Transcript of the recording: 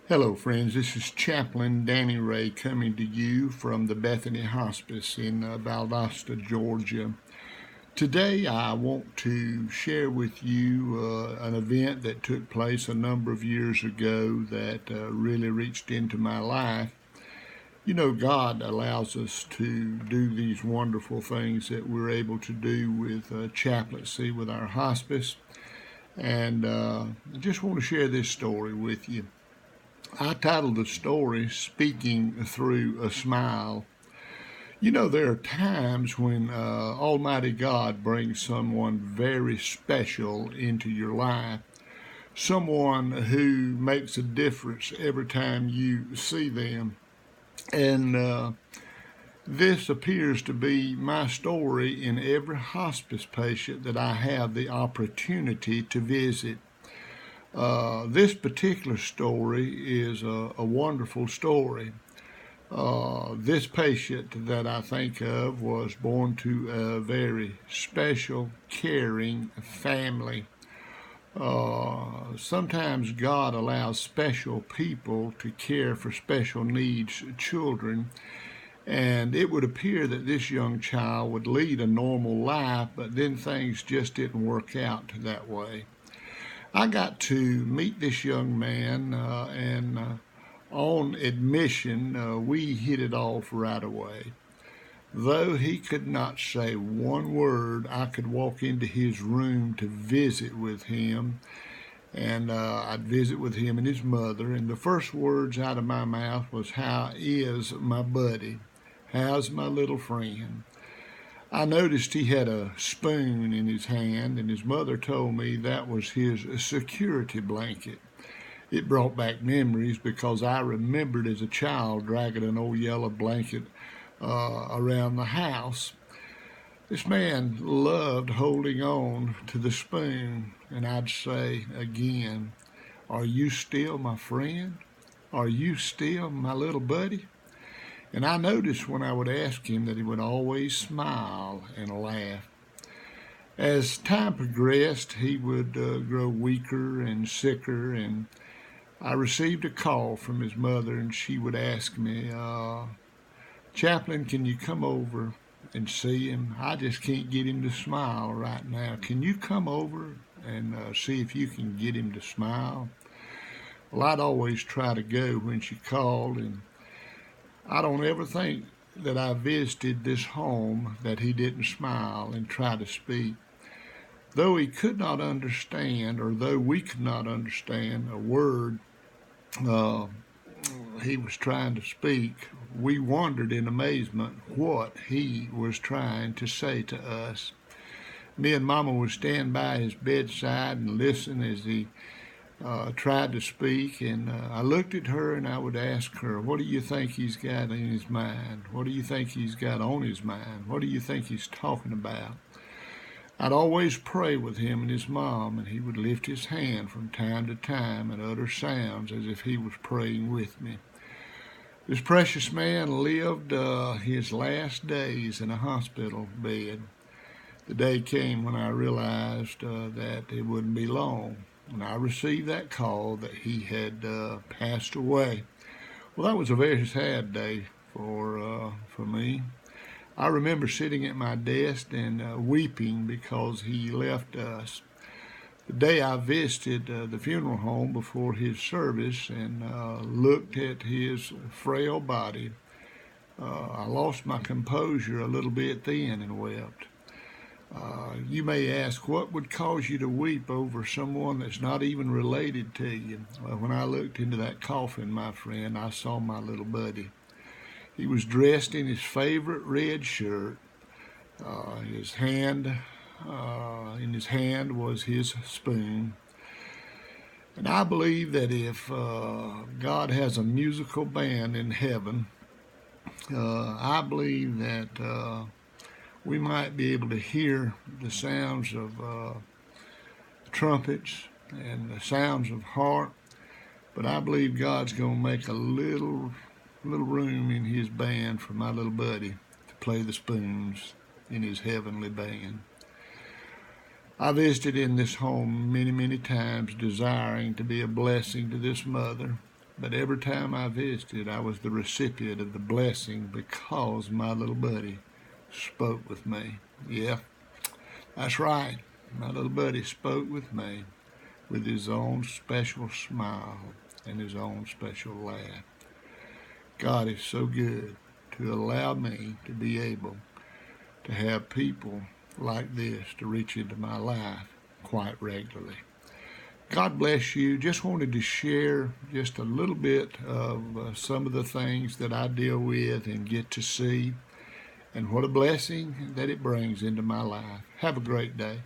Hello, friends. This is Chaplain Danny Ray coming to you from the Bethany Hospice in Valdosta, Georgia. Today, I want to share with you an event that took place a number of years ago that really reached into my life. You know, God allows us to do these wonderful things that we're able to do with chaplaincy with our hospice. And I just want to share this story with you. I titled the story Speaking Through a Smile. You know, there are times when Almighty God brings someone very special into your life, someone who makes a difference every time you see them. And this appears to be my story in every hospice patient that I have the opportunity to visit. This particular story is a wonderful story. This patient that I think of was born to a very special, caring family. Sometimes God allows special people to care for special needs children, and it would appear that this young child would lead a normal life, but then things just didn't work out that way. I got to meet this young man, and on admission, we hit it off right away. Though he could not say one word, I could walk into his room to visit with him, and I'd visit with him and his mother, and the first words out of my mouth was, "How is my buddy? How's my little friend?" I noticed he had a spoon in his hand, and his mother told me that was his security blanket. It brought back memories because I remembered as a child dragging an old yellow blanket around the house. This man loved holding on to the spoon, and I'd say again, "Are you still my friend? Are you still my little buddy?" And I noticed when I would ask him that he would always smile and laugh. As time progressed, he would grow weaker and sicker, and I received a call from his mother, and she would ask me, "Chaplain, can you come over and see him? I just can't get him to smile right now. Can you come over and see if you can get him to smile?" Well, I'd always try to go when she called, and I don't ever think that I visited this home that he didn't smile and try to speak. Though he could not understand, or though we could not understand a word uh, he was trying to speak, we wondered in amazement what he was trying to say to us. Me and Mama would stand by his bedside and listen as he tried to speak, and I looked at her and I would ask her, "What do you think he's got in his mind? What do you think he's got on his mind? What do you think he's talking about?" I'd always pray with him and his mom, and he would lift his hand from time to time and utter sounds as if he was praying with me. This precious man lived his last days in a hospital bed. The day came when I realized that it wouldn't be long, and I received that call that he had passed away. Well, that was a very sad day for me. I remember sitting at my desk and weeping because he left us. The day I visited the funeral home before his service and looked at his frail body, I lost my composure a little bit then and wept. You may ask, what would cause you to weep over someone that's not even related to you? Well, when I looked into that coffin, my friend, I saw my little buddy. He was dressed in his favorite red shirt. In his hand was his spoon. And I believe that if God has a musical band in heaven, I believe that we might be able to hear the sounds of trumpets and the sounds of harp, but I believe God's going to make a little room in his band for my little buddy to play the spoons in his heavenly band. I visited in this home many, many times, desiring to be a blessing to this mother. but every time I visited, I was the recipient of the blessing because my little buddy spoke with me. Yeah, that's right. My little buddy spoke with me with his own special smile and his own special laugh. God is so good to allow me to be able to have people like this to reach into my life quite regularly. God bless you. Just wanted to share just a little bit of some of the things that I deal with and get to see, and what a blessing that it brings into my life. Have a great day.